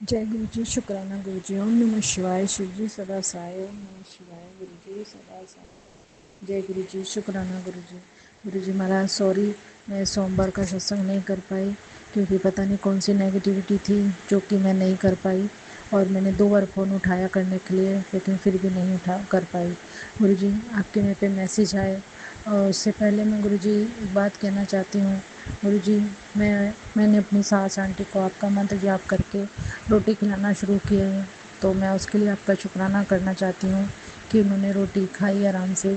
जय गुरु जी, शुक्राना गुरु जी। ओम नमः शिवाय। शिव जी सदा साय। ओम नमः शिवाय। गुरु जी सदा साय। जय गुरु जी, शुक्राना गुरु जी। गुरु जी महाराज सॉरी, मैं सोमवार का सत्संग नहीं कर पाई क्योंकि पता नहीं कौन सी नेगेटिविटी थी जो कि मैं नहीं कर पाई। और मैंने 2 बार फ़ोन उठाया करने के लिए, लेकिन फिर भी नहीं उठा कर पाई। गुरु जी आपके मेरे पे मैसेज आए, और उससे पहले मैं गुरु जी एक बात कहना चाहती हूँ। गुरु जी मैंने अपनी सास आंटी को आपका मंत्र जाप करके रोटी खिलाना शुरू किया है, तो मैं उसके लिए आपका शुक्राना करना चाहती हूँ कि उन्होंने रोटी खाई आराम से।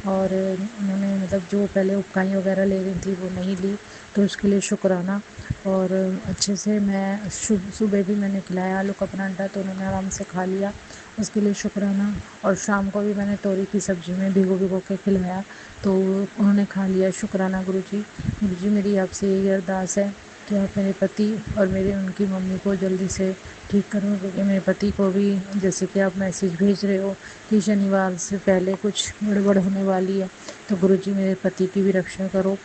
और उन्होंने मतलब जो पहले उपकाई वगैरह ले रही थी वो नहीं ली, तो उसके लिए शुक्राना। और अच्छे से मैं सुबह भी मैंने खिलाया आलू का परांठा, तो उन्होंने आराम से खा लिया, उसके लिए शुक्राना। और शाम को भी मैंने तोरी की सब्ज़ी में भिगो भिगो के खिलाया, तो उन्होंने खा लिया, शुक्राना गुरु जी। गुरु जी मेरी आपसे यही अरदास है कि आप मेरे पति और मेरे उनकी मम्मी को जल्दी से ठीक करो, क्योंकि मेरे पति को भी जैसे कि आप मैसेज भेज रहे हो कि शनिवार से पहले कुछ गड़बड़ होने वाली है, तो गुरु जी मेरे पति की भी रक्षा करो।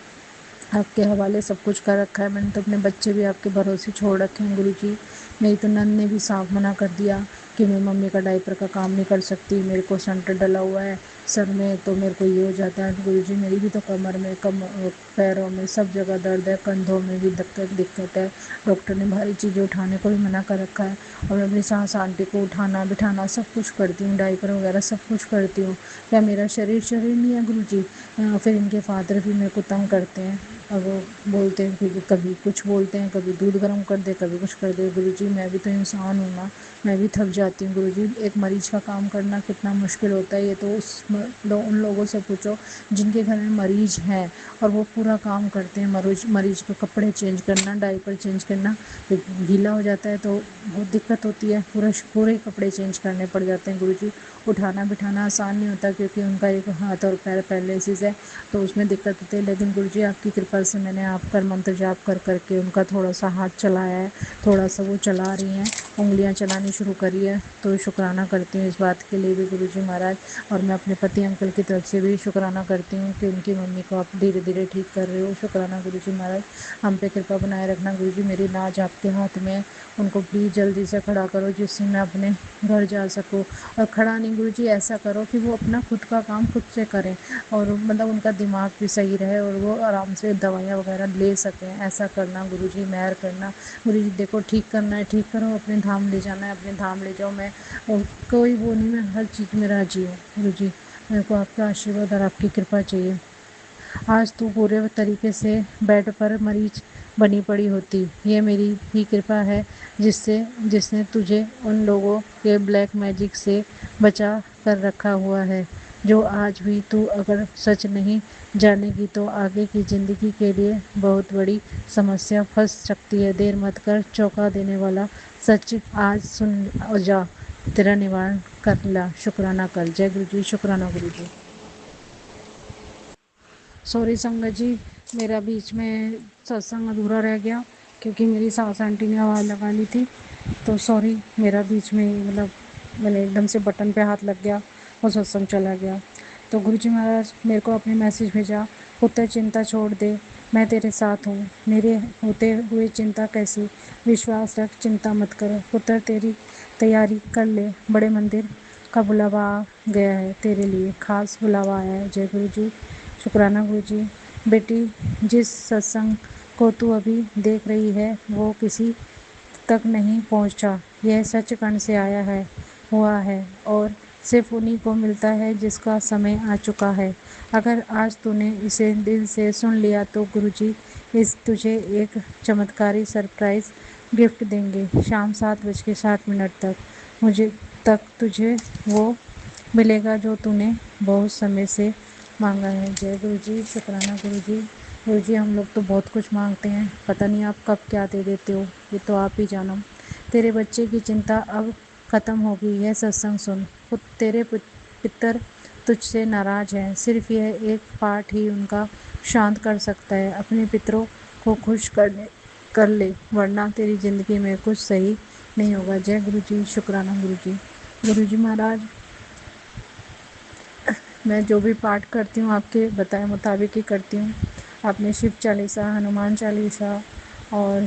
आपके हवाले सब कुछ कर रखा है मैंने, तो अपने बच्चे भी आपके भरोसे छोड़ रखे हैं गुरु जी। मेरी तो नंद ने भी साफ मना कर दिया कि मैं मम्मी का डायपर का काम नहीं कर सकती, मेरे को सेंटर डला हुआ है सर में, तो मेरे को ये हो जाता है। गुरु जी मेरी भी तो कमर में पैरों में सब जगह दर्द है, कंधों में भी दिक्कत है। डॉक्टर ने भारी चीज़ें उठाने को भी मना कर रखा है, और मैं अपनी सास आंटी को उठाना बिठाना सब कुछ करती हूँ, डायपर वगैरह सब कुछ करती हूँ। क्या मेरा शरीर शरीर नहीं है गुरु जी? फिर इनके फादर भी मेरे को तंग करते हैं, और वो बोलते हैं कि कभी कुछ बोलते हैं, कभी दूध गर्म कर दे, कभी कुछ कर दे। गुरु जी मैं भी तो इंसान हूँ ना, मैं भी थक जाती हूँ गुरु जी। एक मरीज का काम करना कितना मुश्किल होता है, ये तो उन लोगों से पूछो जिनके घर में मरीज हैं और वो पूरा काम करते हैं। मरीज को कपड़े चेंज करना, डायपर चेंज करना, गीला हो जाता है तो बहुत दिक्कत होती है, पूरे कपड़े चेंज करने पड़ जाते हैं गुरु जी। उठाना बिठाना आसान नहीं होता क्योंकि उनका एक हाथ और पैर पैरालिसिस है, तो उसमें दिक्कत होती है। लेकिन गुरु जी आपकी कृपा से मैंने आप पर मंत्र जाप कर करके उनका थोड़ा सा हाथ चलाया है, थोड़ा सा वो चला रही हैं, उंगलियां चलानी शुरू करी है, तो शुक्राना करती हूँ इस बात के लिए भी गुरु जी महाराज। और मैं अपने पति अंकल की तरफ से भी शुक्राना करती हूँ कि उनकी मम्मी को आप धीरे धीरे ठीक कर रहे हो, शुक्राना गुरु जी महाराज। हम पे कृपा बनाए रखना गुरु जी, मेरी नाज आपके हाथ में है, उनको प्लीज़ जल्दी से खड़ा करो जिससे मैं अपने घर जा सकूँ। और खड़ा नहीं गुरु जी, ऐसा करो कि वो अपना खुद का काम खुद से करें, और मतलब उनका दिमाग भी सही रहे और वो आराम से दवाइयाँ वगैरह ले सकें, ऐसा करना गुरु जी, मेहर करना गुरु जी। देखो ठीक करना है ठीक करो, अपने धाम ले जाना है अपने धाम ले जाओ, मैं कोई वो नहीं, मैं हर चीज़ में राजी हूँ गुरु जी। मेरे को आपका आशीर्वाद और आपकी कृपा चाहिए। आज तू पूरे तरीके से बेड पर मरीज बनी पड़ी होती, ये मेरी ही कृपा है जिसने तुझे उन लोगों के ब्लैक मैजिक से बचा कर रखा हुआ है, जो आज भी तू अगर सच नहीं जानेगी तो आगे की ज़िंदगी के लिए बहुत बड़ी समस्या फंस सकती है। देर मत कर, चौंका देने वाला सच आज सुन और जा, तेरा निवारण कर ला, शुक्राना कर। जय गुरु जी, शुक्राना गुरु जी। सॉरी संगत जी, मेरा बीच में सत्संग अधूरा रह गया क्योंकि मेरी सास आंटी ने आवाज़ लगा ली थी, तो सॉरी मेरा बीच में ही मतलब मैंने एकदम से बटन पे हाथ लग गया और सत्संग चला गया। तो गुरु जी महाराज मेरे को आपने मैसेज भेजा, पुत्र चिंता छोड़ दे, मैं तेरे साथ हूँ, मेरे होते हुए चिंता कैसी, विश्वास रख, चिंता मत कर पुत्र, तेरी तैयारी कर ले, बड़े मंदिर का बुलावा आ गया है, तेरे लिए खास बुलावा आया है। जय गुरु जी, शुक्राना गुरु जी। बेटी, जिस सत्संग को तू अभी देख रही है वो किसी तक नहीं पहुंचा, यह सचखंड से आया है हुआ है, और सिर्फ उन्हीं को मिलता है जिसका समय आ चुका है। अगर आज तूने इसे दिल से सुन लिया तो गुरुजी इस तुझे एक चमत्कारी सरप्राइज गिफ्ट देंगे। शाम 7:60 तक मुझे तक तुझे वो मिलेगा जो तूने बहुत समय से मांगा है। जय गुरु जी, शुक्राना गुरु जी। गुरु जी हम लोग तो बहुत कुछ मांगते हैं, पता नहीं आप कब क्या दे देते हो, ये तो आप ही जानो। तेरे बच्चे की चिंता अब खत्म होगी, यह सत्संग सुन। तेरे पितर तुझसे नाराज हैं, सिर्फ यह एक पाठ ही उनका शांत कर सकता है। अपने पितरों को खुश कर ले, वरना तेरी जिंदगी में कुछ सही नहीं होगा। जय गुरु जी, शुक्राना गुरु जी। गुरु जी महाराज, मैं जो भी पाठ करती हूँ आपके बताए मुताबिक ही करती हूँ। आपने शिव चालीसा, हनुमान चालीसा और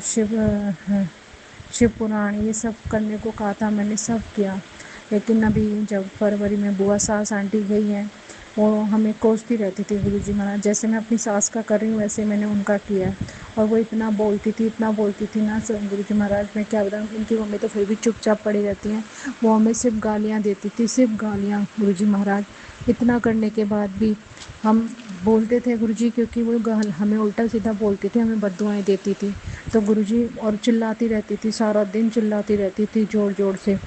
शिव पुराण ये सब करने को कहा था, मैंने सब किया। लेकिन अभी जब फरवरी में बुआ सास आंटी गई हैं, वो हमें कोसती रहती थी गुरुजी महाराज, जैसे मैं अपनी सास का कर रही हूँ वैसे मैंने उनका किया है। और वो इतना बोलती थी ना सब गुरुजी महाराज, मैं क्या बताऊँ। उनकी मम्मी तो फिर भी चुपचाप पड़ी रहती हैं, वो हमें सिर्फ गालियाँ देती थी, सिर्फ गालियाँ गुरुजी महाराज। इतना करने के बाद भी हम बोलते थे गुरुजी, क्योंकि वो गाल हमें उल्टा सीधा बोलती थी, हमें बद्दुआएं देती थी। तो गुरुजी और चिल्लाती रहती थी, सारा दिन चिल्लाती रहती थी ज़ोर ज़ोर से।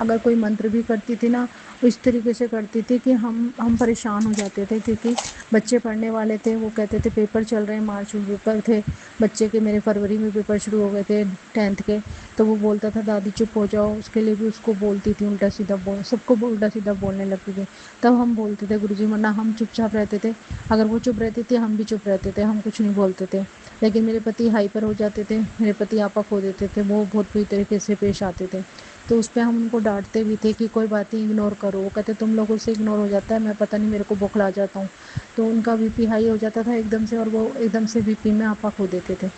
अगर कोई मंत्र भी करती थी ना, वो इस तरीके से करती थी कि हम परेशान हो जाते थे, क्योंकि बच्चे पढ़ने वाले थे। वो कहते थे पेपर चल रहे हैं, मार्च में पेपर थे बच्चे के, मेरे फरवरी में पेपर शुरू हो गए थे 10th के। तो वो बोलता था दादी चुप हो जाओ, उसके लिए भी उसको बोलती थी उल्टा सीधा बोल, सबको उल्टा सीधा बोलने लगती थी। तब हम बोलते थे गुरुजी, वरना हम चुपचाप रहते थे। अगर वो चुप रहती थी हम भी चुप रहते थे, हम कुछ नहीं बोलते थे। लेकिन मेरे पति हाइपर हो जाते थे, मेरे पति आपा खो देते थे, वो बहुत बुरी तरीके से पेश आते थे। तो उस पे हम उनको डांटते भी थे कि कोई बात नहीं, इग्नोर करो। वो कहते तुम लोगों से इग्नोर हो जाता है, मैं पता नहीं मेरे को बौखला जाता हूँ। तो उनका बीपी हाई हो जाता था एकदम से, और वो एकदम से बीपी में आपा खो देते थे।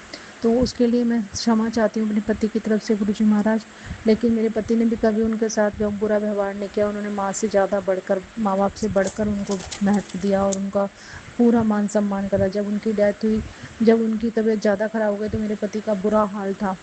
तो उसके लिए मैं क्षमा चाहती हूँ अपने पति की तरफ से गुरुजी महाराज। लेकिन मेरे पति ने भी कभी उनके साथ बुरा व्यवहार नहीं किया। उन्होंने माँ से ज़्यादा बढ़कर, माँ बाप से बढ़कर उनको महत्व दिया और उनका पूरा मान सम्मान करा। जब उनकी डेथ हुई, जब उनकी तबीयत ज़्यादा ख़राब हो गई, तो मेरे पति का बुरा हाल था।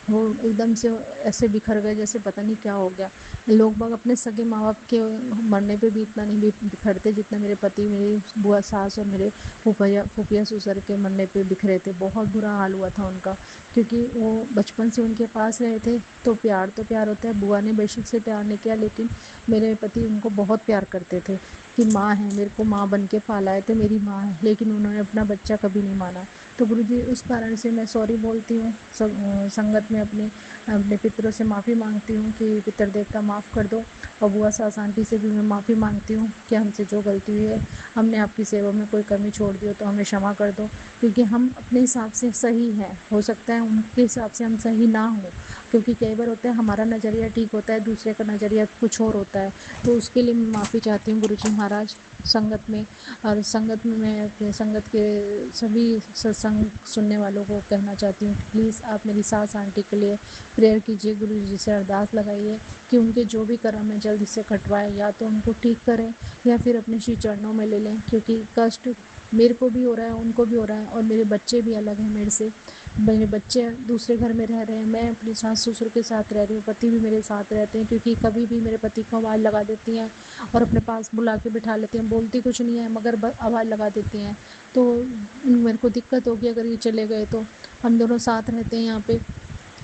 वो एकदम से ऐसे बिखर गए जैसे पता नहीं क्या हो गया। लोग बाग अपने सगे माँ बाप के मरने पे भी इतना नहीं बिखरते जितना मेरे पति, मेरी बुआ सास और मेरे फूफिया फूफिया ससुर के मरने पे बिखरे थे। बहुत बुरा हाल हुआ था उनका, क्योंकि वो बचपन से उनके पास रहे थे। तो प्यार होता है, बुआ ने बेशक से प्यार नहीं किया, लेकिन मेरे पति उनको बहुत प्यार करते थे कि माँ है, मेरे को माँ बन के पाला है, तो मेरी माँ है। लेकिन उन्होंने अपना बच्चा कभी नहीं माना। तो गुरुजी उस कारण से मैं सॉरी बोलती हूँ, संगत में अपने अपने पितरों से माफ़ी मांगती हूँ कि पितर देवता माफ़ कर दो। और बुआ सास आंटी से भी मैं माफ़ी मांगती हूँ कि हमसे जो गलती हुई है, हमने आपकी सेवा में कोई कमी छोड़ दी हो तो हमें क्षमा कर दो। क्योंकि हम अपने हिसाब से सही हैं, हो सकता है उनके हिसाब से हम सही ना हो, क्योंकि कई बार होता है हमारा नज़रिया ठीक होता है, दूसरे का नज़रिया कुछ और होता है। तो उसके लिए मैं माफ़ी चाहती हूँ गुरुजी महाराज संगत में। और संगत में मैं अपने संगत के सभी सत्संग सुनने वालों को कहना चाहती हूँ कि प्लीज़ आप मेरी सास आंटी के लिए प्रेयर कीजिए, गुरु जी से अरदास लगाइए कि उनके जो भी कर्म है जल्दी से कटवाएं, या तो उनको ठीक करें या फिर अपने श्री चरणों में ले लें। क्योंकि कष्ट मेरे को भी हो रहा है, उनको भी हो रहा है, और मेरे बच्चे भी अलग हैं मेरे से। मेरे बच्चे दूसरे घर में रह रहे हैं, मैं अपनी सास ससुर के साथ रह रही हूँ, पति भी मेरे साथ रहते हैं। क्योंकि कभी भी मेरे पति को आवाज़ लगा देती हैं और अपने पास बुला के बिठा लेती हैं, बोलती कुछ नहीं है मगर आवाज़ लगा देती हैं। तो मेरे को दिक्कत होगी अगर ये चले गए तो। हम दोनों साथ रहते हैं यहाँ पे,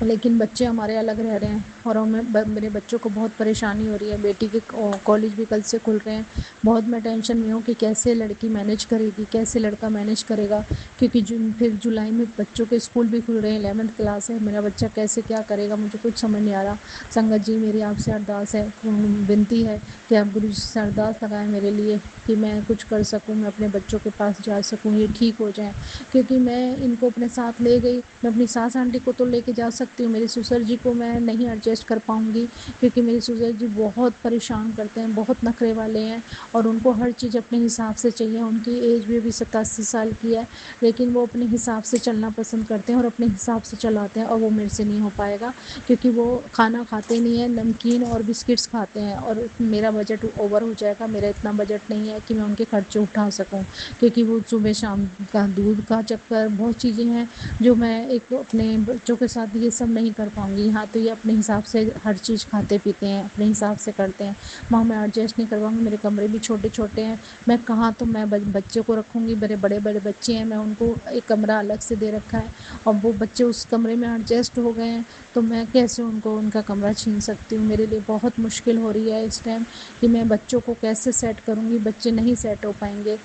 लेकिन बच्चे हमारे अलग रह रहे हैं, और मेरे बच्चों को बहुत परेशानी हो रही है। बेटी के कॉलेज भी कल से खुल रहे हैं, बहुत मैं टेंशन में हूँ कि कैसे लड़की मैनेज करेगी, कैसे लड़का मैनेज करेगा। क्योंकि फिर जुलाई में बच्चों के स्कूल भी खुल रहे हैं, 11th क्लास है, मेरा बच्चा कैसे क्या करेगा मुझे कुछ समझ नहीं आ रहा। संगत जी मेरी आपसे अरदास है, विनती है कि आप गुरु जी से अरदास लगाएं मेरे लिए कि मैं कुछ कर सकूं, मैं अपने बच्चों के पास जा सकूं, ये ठीक हो जाएं। क्योंकि मैं इनको अपने साथ ले गई, मैं अपनी सास आंटी को तो लेके जा सकती हूँ, मेरे ससुर जी को मैं नहीं एडजस्ट कर पाऊँगी। क्योंकि मेरे ससुर जी बहुत परेशान करते हैं, बहुत नखरे वाले हैं, और उनको हर चीज़ अपने हिसाब से चाहिए। उनकी एज भी अभी 87 साल की है, लेकिन वो अपने हिसाब से चलना पसंद करते हैं और अपने हिसाब से चलाते हैं, और वो मेरे से नहीं हो पाएगा। क्योंकि वो खाना खाते नहीं हैं, नमकीन और बिस्किट्स खाते हैं, और मेरा बजट ओवर हो जाएगा। मेरा इतना बजट नहीं है कि मैं उनके खर्चे उठा सकूं। क्योंकि वो सुबह शाम का दूध का चक्कर, बहुत चीज़ें हैं जो मैं एक अपने बच्चों के साथ ये सब नहीं कर पाऊँगी। हाँ, तो ये अपने हिसाब से हर चीज़ खाते पीते हैं, अपने हिसाब से करते हैं। वहाँ मैं एडजस्ट नहीं कर पाऊँगी, मेरे कमरे भी छोटे छोटे हैं, मैं कहाँ तो मैं बच्चे को रखूँगी, मेरे बड़े बड़े बच्चे हैं, मैं उनको एक कमरा अलग से दे रखा है, और वो बच्चे उस कमरे में एडजस्ट हो गए हैं, तो मैं कैसे उनको उनका कमरा छीन सकती हूँ। मेरे लिए बहुत मुश्किल हो रही है इस टाइम कि मैं बच्चों को कैसे सेट करूँगी, बच्चे नहीं सेट हो पाएंगे।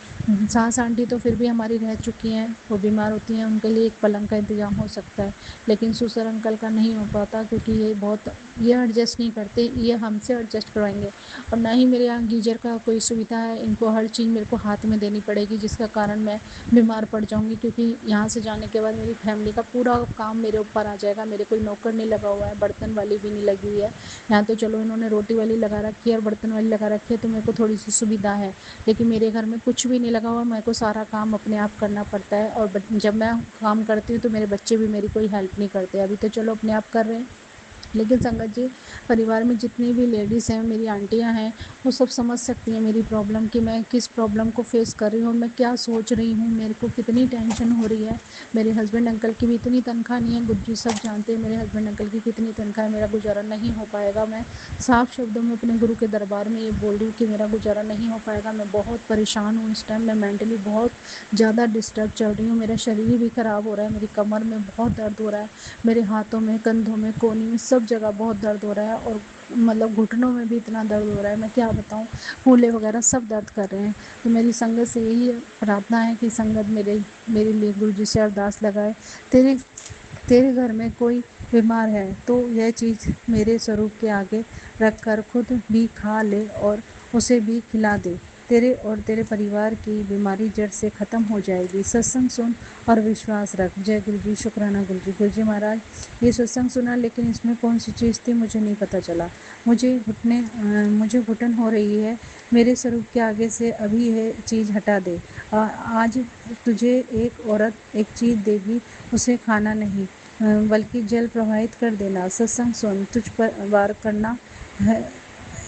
सास आंटी तो फिर भी हमारी रह चुकी हैं, वो बीमार होती हैं, उनके लिए एक पलंग का इंतज़ाम हो सकता है, लेकिन ससुर अंकल का नहीं हो पाता, क्योंकि ये बहुत ये एडजस्ट नहीं करते, ये हमसे एडजस्ट करवाएंगे। और ना ही मेरे यहाँ गीजर का कोई सुविधा है, इनको हर चीज़ मेरे को हाथ में देनी पड़ेगी, जिसका कारण मैं बीमार पड़ जाऊँगी, क्योंकि यहाँ से जाने के बाद मेरी फैमिली का पूरा काम मेरे ऊपर आ जाएगा। मेरे कोई नौकर नहीं लगा हुआ है, बर्तन वाली भी नहीं लगी हुई है। यहाँ तो चलो इन्होंने रोटी वाली लगा रखी है और बर्तन वाली लगा रखी है, तो मेरे को थोड़ी सी सुविधा है, लेकिन मेरे घर में कुछ भी नहीं लगा हुआ, मेरे को सारा काम अपने आप करना पड़ता है। और जब मैं काम करती हूँ तो मेरे बच्चे भी मेरी कोई हेल्प नहीं करते। अभी तो चलो अपने आप कर रहे हैं, लेकिन संगत जी, परिवार में जितनी भी लेडीज़ हैं, मेरी आंटियाँ हैं, वो सब समझ सकती हैं मेरी प्रॉब्लम, कि मैं किस प्रॉब्लम को फेस कर रही हूँ, मैं क्या सोच रही हूँ, मेरे को कितनी टेंशन हो रही है। मेरे हस्बैंड अंकल की भी इतनी तनख्वाह नहीं है, गुज्जू सब जानते हैं मेरे हस्बैंड अंकल की कितनी तनख्वाह है, मेरा गुजारा नहीं हो पाएगा। मैं साफ शब्दों में अपने गुरु के दरबार में ये बोल रही हूँ कि मेरा गुजारा नहीं हो पाएगा। मैं बहुत परेशान हूँ इस टाइम, मैं मेंटली बहुत ज़्यादा डिस्टर्ब चल रही हूँ, मेरा शरीर भी ख़राब हो रहा है, मेरी कमर में बहुत दर्द हो रहा है, मेरे हाथों में, कंधों में, कोहनी में, सब जगह बहुत दर्द हो रहा है, और मतलब घुटनों में भी इतना दर्द हो रहा है, मैं क्या बताऊँ, फूले वगैरह सब दर्द कर रहे हैं। तो मेरी संगत से यही प्रार्थना है कि संगत मेरे लिए गुरु जी से अरदास लगाए, तेरे तेरे घर में कोई बीमार है तो यह चीज़ मेरे स्वरूप के आगे रख कर खुद भी खा ले और उसे भी खिला दे। तेरे और तेरे परिवार की बीमारी जड़ से ख़त्म हो जाएगी। सत्संग सुन और विश्वास रख। जय गुरु जी, शुक्राना गुरु जी। गुरु जी महाराज, ये सत्संग सुना, लेकिन इसमें कौन सी चीज़ थी मुझे नहीं पता चला। मुझे घुटन हो रही है, मेरे स्वरूप के आगे से अभी यह चीज़ हटा दे। आज तुझे एक औरत एक चीज़ देगी, उसे खाना नहीं बल्कि जल प्रवाहित कर देना। सत्संग सुन, तुझ पर वार करना है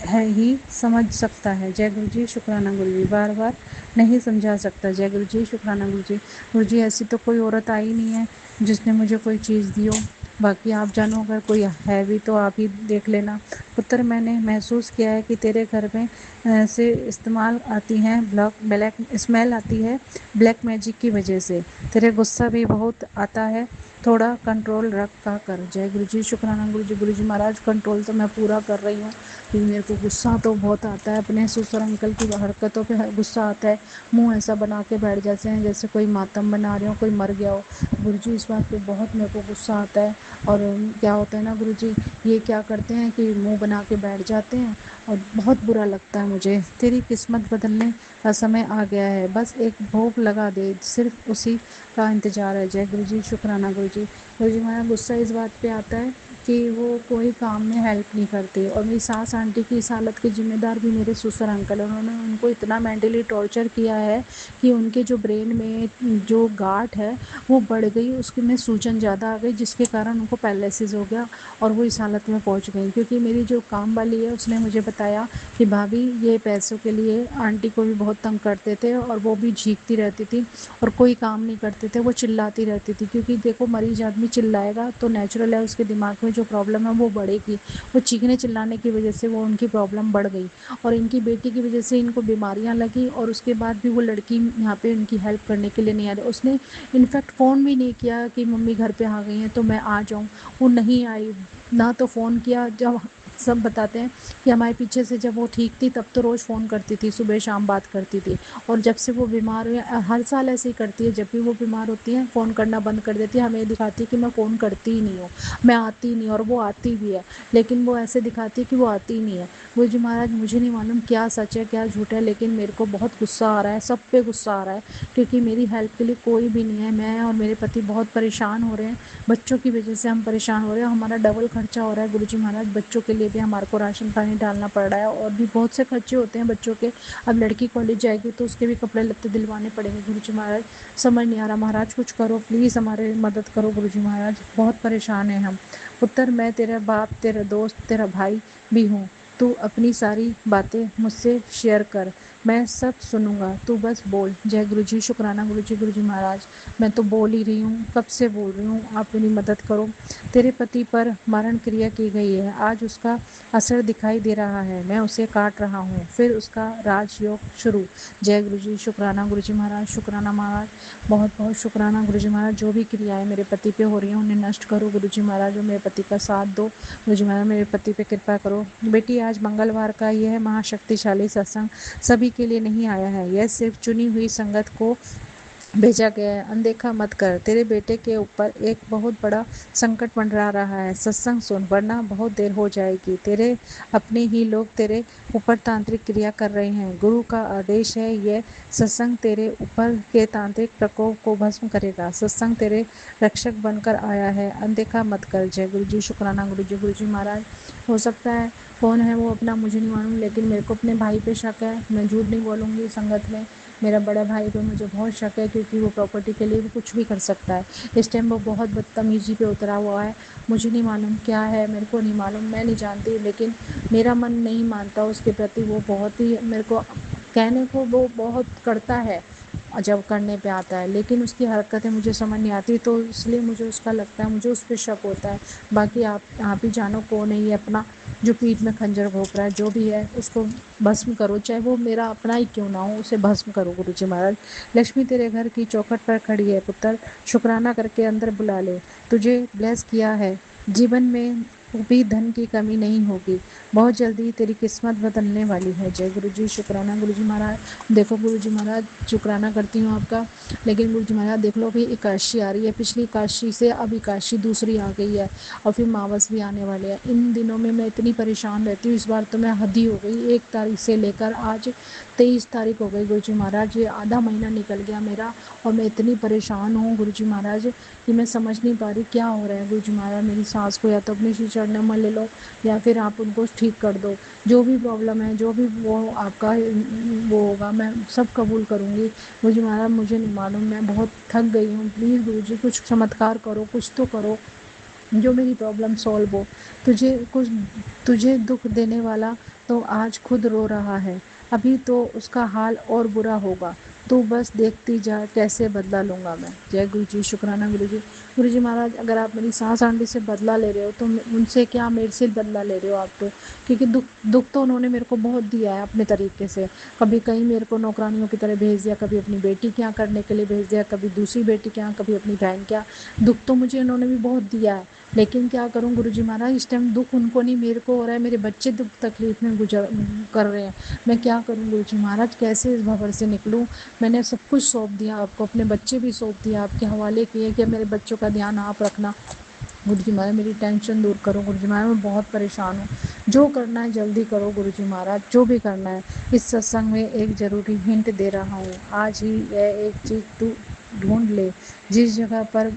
है ही समझ सकता है। जय गुरु जी, शुक्राना गुरु जी। बार बार नहीं समझा सकता। जय गुरु जी, शुक्राना गुरु जी। गुरु जी, ऐसी तो कोई औरत आई नहीं है जिसने मुझे कोई चीज़ दी हो। बाकी आप जानो, अगर कोई है भी तो आप ही देख लेना। पुत्र, मैंने महसूस किया है कि तेरे घर में से इस्तेमाल आती हैं ब्लैक स्मेल आती है ब्लैक मैजिक की वजह से। तेरे गुस्सा भी बहुत आता है, थोड़ा कंट्रोल रख का कर। जय गुरु जी, शुक्राना गुरु जी। गुरु जी महाराज, कंट्रोल तो मैं पूरा कर रही हूँ, लेकिन मेरे को गुस्सा तो बहुत आता है। अपने ससुर अंकल की हरकतों पे गुस्सा आता है, मुंह ऐसा बना के बैठ जाते हैं जैसे कोई मातम बना रहे हो, कोई मर गया हो। गुरु जी, इस बात पे बहुत मेरे को गुस्सा आता है। और क्या होता है ना गुरु जी, ये क्या करते हैं कि मुंह बना के बैठ जाते हैं, और बहुत बुरा लगता है मुझे। तेरी किस्मत बदलने का समय आ गया है, बस एक भोग लगा दे, सिर्फ उसी का इंतजार है। जय गुरु जी, शुक्राना गुरु जी। गुरु जी, हमारा गुस्सा इस बात पे आता है कि वो कोई काम में हेल्प नहीं करते, और मेरी सास आंटी की इस हालत के ज़िम्मेदार भी मेरे ससुर अंकल हैं। उन्होंने उनको इतना मेंटली टॉर्चर किया है कि उनके जो ब्रेन में जो गांठ है वो बढ़ गई, उसके में सूजन ज़्यादा आ गई, जिसके कारण उनको पैरालिसिस हो गया और वो इस हालत में पहुंच गई। क्योंकि मेरी जो काम वाली है उसने मुझे बताया कि भाभी, ये पैसों के लिए आंटी को भी बहुत तंग करते थे, और वो भी झींकती रहती थी और कोई काम नहीं करते थे, वो चिल्लाती रहती थी। क्योंकि देखो, मरीज आदमी चिल्लाएगा तो नेचुरल है, उसके दिमाग में जो प्रॉब्लम है वो बढ़ेगी। वो चीखने चिल्लाने की वजह से वो उनकी प्रॉब्लम बढ़ गई, और इनकी बेटी की वजह से इनको बीमारियां लगी, और उसके बाद भी वो लड़की यहाँ पे इनकी हेल्प करने के लिए नहीं आ रही। उसने इनफैक्ट फ़ोन भी नहीं किया कि मम्मी घर पे आ गई हैं तो मैं आ जाऊँ, वो नहीं आई। ना तो फ़ोन किया, जब सब बताते हैं कि हमारे पीछे से जब वो ठीक थी तब तो रोज़ फ़ोन करती थी, सुबह शाम बात करती थी, और जब से वो बीमार हुई, हर साल ऐसे ही करती है, जब भी वो बीमार होती है फ़ोन करना बंद कर देती है, हमें दिखाती है कि मैं फ़ोन करती ही नहीं हूँ, मैं आती ही नहीं, और वो आती भी है, लेकिन वो ऐसे दिखाती है कि वो आती ही नहीं है। गुरु जी महाराज, मुझे नहीं मालूम क्या सच है क्या झूठ है, लेकिन मेरे को बहुत गुस्सा आ रहा है, सब पे गुस्सा आ रहा है, क्योंकि मेरी हेल्प के लिए कोई भी नहीं है। मैं और मेरे पति बहुत परेशान हो रहे हैं, बच्चों की वजह से हम परेशान हो रहे हैं, हमारा डबल खर्चा हो रहा है। गुरु जी महाराज, बच्चों के लिए भी हमारे को राशन पानी डालना पड़ रहा है, और भी बहुत से खर्चे होते हैं बच्चों के। अब लड़की कॉलेज जाएगी तो उसके भी कपड़े लत्ते दिलवाने पड़ेंगे। गुरु जी महाराज, समझ नहीं आ रहा, महाराज कुछ करो प्लीज़, हमारे मदद करो गुरु जी महाराज, बहुत परेशान है हम। पुत्र, मैं तेरा बाप, तेरा दोस्त, तेरा भाई भी हूँ, तू अपनी सारी बातें मुझसे शेयर कर, मैं सब सुनूंगा, तू बस बोल। जय गुरु जी, शुक्राना गुरु जी। गुरु जी महाराज, मैं तो बोल ही रही हूँ, कब से बोल रही हूँ, आप मेरी मदद करो। तेरे पति पर मारण क्रिया की गई है, आज उसका असर दिखाई दे रहा है, मैं उसे काट रहा हूँ, फिर उसका राजयोग शुरू। जय गुरु जी, शुक्राना गुरु जी महाराज, शुक्राना महाराज, बहुत बहुत शुक्राना गुरु जी महाराज। जो भी क्रियाएं मेरे पति पे हो रही हैं उन्हें नष्ट करो गुरु जी महाराज, और मेरे पति का साथ दो गुरु जी महाराज, मेरे पति पे कृपा करो। बेटी, आज मंगलवार का यह महाशक्तिशाली सत्संग सभी के लिए नहीं आया है, यह सिर्फ चुनी हुई संगत को भेजा गया है। अनदेखा मत कर, तेरे बेटे के ऊपर एक बहुत बड़ा संकट मंडरा रहा है। सत्संग सुन वरना बहुत देर हो जाएगी। तेरे अपने ही लोग तेरे ऊपर तांत्रिक क्रिया कर रहे हैं। गुरु का आदेश है, यह सत्संग तेरे ऊपर के तांत्रिक प्रकोप को भस्म करेगा। सत्संग तेरे रक्षक बनकर आया है, अनदेखा मत कर। जय गुरु जी, शुक्राना गुरु जी। गुरु जी महाराज, हो सकता है कौन है वो अपना मुझे नहीं मालूम, लेकिन मेरे को अपने भाई पे शक है। मैं झूठ नहीं बोलूँगी, संगत में मेरा बड़ा भाई पे मुझे बहुत शक है, क्योंकि वो प्रॉपर्टी के लिए भी कुछ भी कर सकता है। इस टाइम वो बहुत बदतमीजी पे उतरा हुआ है। मुझे नहीं मालूम क्या है, मेरे को नहीं मालूम, मैं नहीं जानती, लेकिन मेरा मन नहीं मानता उसके प्रति। वो बहुत ही मेरे को कहने को वो बहुत करता है जब करने पे आता है, लेकिन उसकी हरकतें मुझे समझ नहीं आती, तो इसलिए मुझे उसका लगता है, मुझे उस पर शक होता है। बाकी आप ही जानो कौन है ये अपना जो पीठ में खंजर घोंप रहा है। जो भी है उसको भस्म करो, चाहे वो मेरा अपना ही क्यों ना हो, उसे भस्म करो गुरु जी महाराज। लक्ष्मी तेरे घर की चौखट पर खड़ी है पुत्र, शुक्राना करके अंदर बुला ले। तुझे ब्लेस किया है, जीवन में भी धन की कमी नहीं होगी। बहुत जल्दी तेरी किस्मत बदलने वाली है। जय गुरु जी, शुक्राना गुरु जी महाराज। देखो गुरु जी महाराज, शुक्राना करती हूँ आपका, लेकिन गुरु जी महाराज देख लो, अभी एकादशी आ रही है, पिछली एकादशी से अब एकादशी दूसरी आ गई है, और फिर मावस भी आने वाले हैं। इन दिनों में मैं इतनी परेशान रहती हूँ, इस बार तो मैं हद ही हो गई। 1 तारीख से लेकर आज 23 तारीख हो गई गुरु जी महाराज, ये आधा महीना निकल गया मेरा, और मैं इतनी परेशान हूँ गुरु जी महाराज कि मैं समझ नहीं पा रही क्या हो रहा है। गुरु जी महाराज, मेरी सास को या तो अपनी श्री चरणों में ले लो, या फिर आप उनको ठीक कर दो। जो भी प्रॉब्लम है, जो भी वो आपका वो होगा, मैं सब कबूल करूँगी। गुरु जी महाराज, मुझे नहीं मालूम, मैं बहुत थक गई हूँ। प्लीज़ गुरु जी कुछ चमत्कार करो, कुछ तो करो जो मेरी प्रॉब्लम सॉल्व हो। तुझे दुख देने वाला तो आज खुद रो रहा है, अभी तो उसका हाल और बुरा होगा। तू बस देखती जा कैसे बदला लूँगा मैं। जय गुरु जी, शुक्राना गुरु जी। गुरु जी महाराज, अगर आप मेरी सास आंटी से बदला ले रहे हो तो उनसे क्या मेरे से बदला ले रहे हो आप तो, क्योंकि दुख दुख तो उन्होंने मेरे को बहुत दिया है अपने तरीके से। कभी कहीं मेरे को नौकरानियों की तरह भेज दिया, कभी अपनी बेटी के यहाँ करने के लिए भेज दिया, कभी दूसरी बेटी के यहाँ, कभी अपनी बहन के यहाँ। दुख तो मुझे इन्होंने भी बहुत दिया है, लेकिन क्या करूं गुरुजी महाराज, इस टाइम दुख उनको नहीं मेरे को हो रहा है। मेरे बच्चे दुख तकलीफ में गुजर कर रहे हैं। मैं क्या करूं गुरुजी महाराज, कैसे इस भंवर से निकलूं। मैंने सब कुछ सौंप दिया आपको, अपने बच्चे भी सौंप दिया, आपके हवाले किए कि मेरे बच्चों का ध्यान आप रखना। गुरुजी महाराज, मेरी टेंशन दूर करो गुरुजी महाराज, मैं बहुत परेशान हूँ। जो करना है जल्दी करो गुरुजी महाराज, जो भी करना है। इस सत्संग में एक ज़रूरी हिंट दे रहा हूँ, आज ही यह एक चीज़ तू ढूंढ ले। जिस जगह पर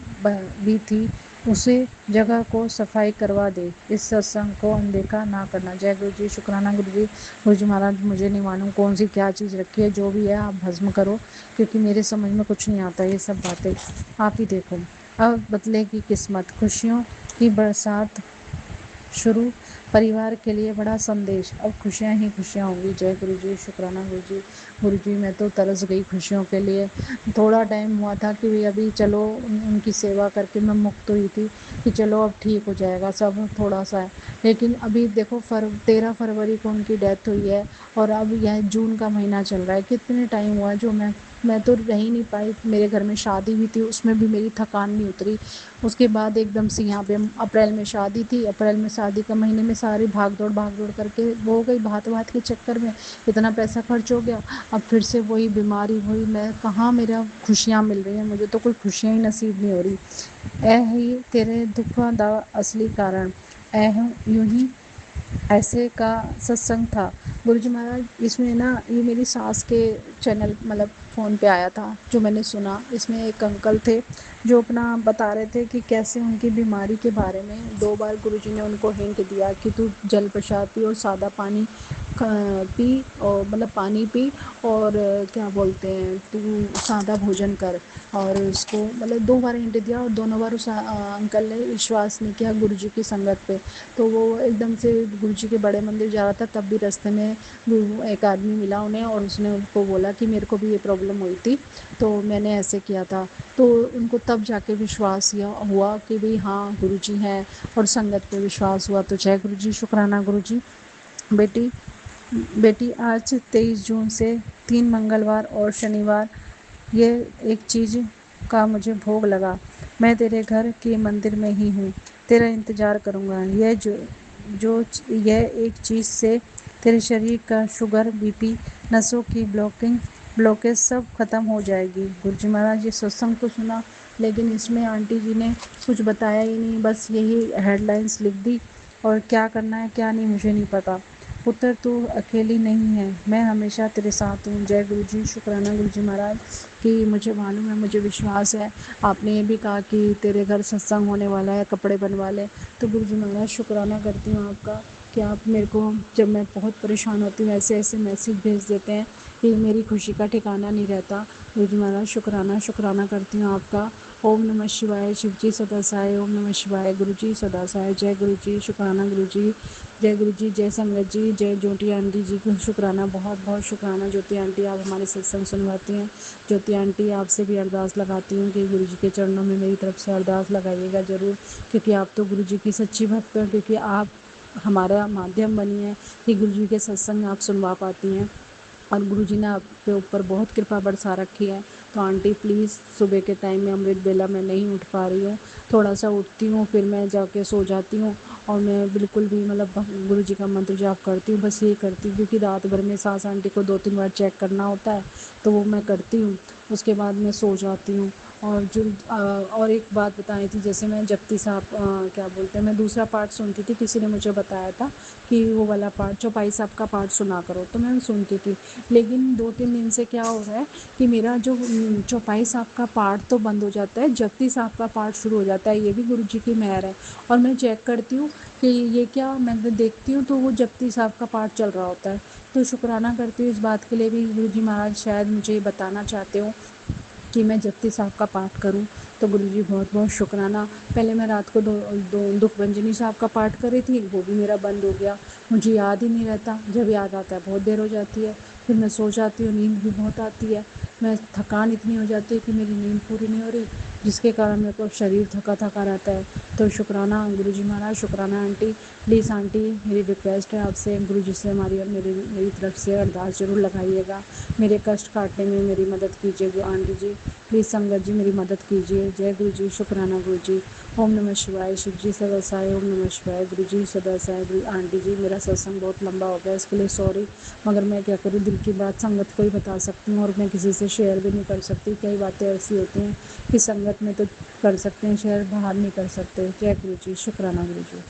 भी थी उसे जगह को सफाई करवा दे। इस सत्संग को अनदेखा ना करना। जय गुरु जी, शुक्राना गुरु जी। गुरु जी महाराज, मुझे नहीं मालूम कौन सी क्या चीज़ रखी है, जो भी है आप भस्म करो, क्योंकि मेरे समझ में कुछ नहीं आता ये सब बातें, आप ही देखो। अब बदलेगी किस्मत, खुशियों की बरसात शुरू, परिवार के लिए बड़ा संदेश, अब खुशियाँ ही खुशियाँ होंगी। जय गुरु जी, शुक्राना गुरु जी। गुरु जी, मैं तो तरस गई खुशियों के लिए। थोड़ा टाइम हुआ था कि अभी चलो उनकी सेवा करके मैं मुक्त हुई थी कि चलो अब ठीक हो जाएगा सब, थोड़ा सा है। लेकिन अभी देखो 13 फरवरी को उनकी डेथ हुई है, और अब यह जून का महीना चल रहा है। कितने टाइम हुआ जो मैं तो रह ही नहीं पाई। मेरे घर में शादी भी थी, उसमें भी मेरी थकान नहीं उतरी। उसके बाद एकदम से यहाँ पे अप्रैल में शादी थी, अप्रैल में शादी का महीने में सारी भाग दौड़ करके वो हो गई, भात भात के चक्कर में इतना पैसा खर्च हो गया। अब फिर से वही बीमारी हुई, मैं कहाँ मेरा खुशियाँ मिल रही हैं, मुझे तो कोई खुशियाँ ही नसीब नहीं हो रही। ऐ ही तेरे दुखों दा असली कारण, ऐ यूं ही ऐसे का सत्संग था। गुरुजी महाराज, इसमें ना ये मेरी सास के चैनल मतलब फ़ोन पे आया था जो मैंने सुना। इसमें एक अंकल थे जो अपना बता रहे थे कि कैसे उनकी बीमारी के बारे में 2 बार गुरुजी ने उनको हिंट दिया कि तू जल प्रसाद पी और सादा पानी पी, और मतलब पानी पी, और क्या बोलते हैं, तू सादा भोजन कर। और उसको मतलब 2 बार हिंट दिया, और दोनों बार उस अंकल ने विश्वास नहीं किया गुरुजी की संगत पे। तो वो एकदम से गुरुजी के बड़े मंदिर जा रहा था, तब भी रास्ते में एक आदमी मिला उन्हें, और उसने उनको बोला कि मेरे को भी ये प्रॉब्लम हुई थी तो मैंने ऐसे किया था। तो उनको तब जाके विश्वास हुआ कि भाई हाँ गुरुजी हैं, और संगत पे विश्वास हुआ। तो जय गुरुजी, शुक्राना गुरुजी। बेटी बेटी, आज 23 जून से 3 मंगलवार और शनिवार, ये एक चीज़ का मुझे भोग लगा। मैं तेरे घर के मंदिर में ही हूँ, तेरा इंतज़ार करूँगा। यह एक चीज़ से तेरे शरीर का शुगर बीपी नसों की ब्लॉकिंग ब्लॉकेज सब ख़त्म हो जाएगी। गुरु जी महाराज ये सत्संग तो सुना, लेकिन इसमें आंटी जी ने कुछ बताया ही नहीं, बस यही हेडलाइंस लिख दी और क्या करना है क्या नहीं मुझे नहीं पता। पुत्र तू अकेली नहीं है, मैं हमेशा तेरे साथ हूँ। जय गुरु जी, शुक्राना गुरु जी महाराज कि मुझे मालूम है, मुझे विश्वास है। आपने ये भी कहा कि तेरे घर सत्संग होने वाला है, कपड़े बनवा ले। तो गुरु जी महाराज शुक्राना करती हूँ आपका कि आप मेरे को जब मैं बहुत परेशान होती हूँ ऐसे ऐसे मैसेज भेज देते हैं कि मेरी खुशी का ठिकाना नहीं रहता। गुरु जी महाराज शुक्राना करती हूँ आपका। ओम नमः शिवाय, शिव जी सदा सहाय। ओम नमः शिवाय, गुरु जी सदा सहाय। जय गुरु जी, शुक्राना गुरु जी। जय गुरु जी, जय संगत जी, जय ज्योति आंटी जी को शुक्राना, बहुत बहुत शुक्राना। ज्योति आंटी आप हमारे सत्संग सुनवाती हैं। ज्योति आंटी आपसे भी अरदास लगाती हूँ कि गुरु जी के चरणों में मेरी तरफ से अरदास लगाइएगा ज़रूर, क्योंकि आप तो गुरु जी की सच्ची भक्त हैं, क्योंकि आप हमारा माध्यम बनी है कि गुरु जी के सत्संग आप सुनवा पाती हैं और गुरु जी ने आपके ऊपर बहुत कृपा बरसा रखी है। तो आंटी प्लीज़, सुबह के टाइम में अमृत बेला मैं नहीं उठ पा रही हूँ, थोड़ा सा उठती हूँ फिर मैं जाके सो जाती हूँ और मैं बिल्कुल भी मतलब गुरु जी का मंत्र जाप करती हूँ, बस ये करती हूँ, क्योंकि रात भर में सास आंटी को 2-3 बार चेक करना होता है तो वो मैं करती हूँ। उसके बाद मैं सो जाती हूँ। और और एक बात बताई थी, जैसे मैं जप्ती साहब क्या बोलते हैं, मैं दूसरा पार्ट सुनती थी, किसी ने मुझे बताया था कि वो वाला पार्ट चौपाई साहब का पार्ट सुना करो, तो मैं सुनती थी। लेकिन 2-3 दिन से क्या हो रहा है कि मेरा जो चौपाई साहब का पार्ट तो बंद हो जाता है, जप्ती साहब का पार्ट शुरू हो जाता है। ये भी गुरु जी की मेहर है। और मैं चेक करती हूँ कि ये क्या, मैं देखती हूँ तो वो जप्ती साहब का पार्ट चल रहा होता है। तो शुक्राना करती हूँ इस बात के लिए भी, गुरु जी महाराज शायद मुझे ये बताना चाहते हो कि मैं जप्ती साहब का पाठ करूं। तो गुरु जी बहुत बहुत शुक्राना। पहले मैं रात को दुख भंजनी साहब का पाठ कर रही थी, वो भी मेरा बंद हो गया, मुझे याद ही नहीं रहता, जब याद आता है बहुत देर हो जाती है, फिर मैं सो जाती हूँ, नींद भी बहुत आती है, मैं थकान इतनी हो जाती है कि मेरी नींद पूरी नहीं हो रही, जिसके कारण मेरे को शरीर थका थका रहता है। तो शुक्राना गुरु जी महाराज, शुक्राना आंटी। प्लीज़ आंटी, मेरी रिक्वेस्ट है आपसे, गुरु जी से हमारी और मेरी तरफ से अरदास ज़रूर लगाइएगा, मेरे कष्ट काटने में मेरी मदद कीजिए आंटी जी, प्लीज़ संगत जी मेरी मदद कीजिए। जय गुरु जी, शुक्राना गुरु जी। ओम नमः शिवाय, शिव जी सदा सहाय। ओम नमः शिवाय, गुरु जी सदा सहाय। गुरु आंटी जी, मेरा सत्संग बहुत लंबा हो गया, इसके लिए सॉरी, मगर मैं क्या करूँ, दिल की बात संगत को ही बता सकती हूँ और मैं किसी से शेयर भी नहीं कर सकती। कई बातें ऐसी होती हैं कि संगत में तो कर सकते हैं शेयर, बाहर नहीं कर सकते। जय गुरु जी, शुक्राना गुरु जी।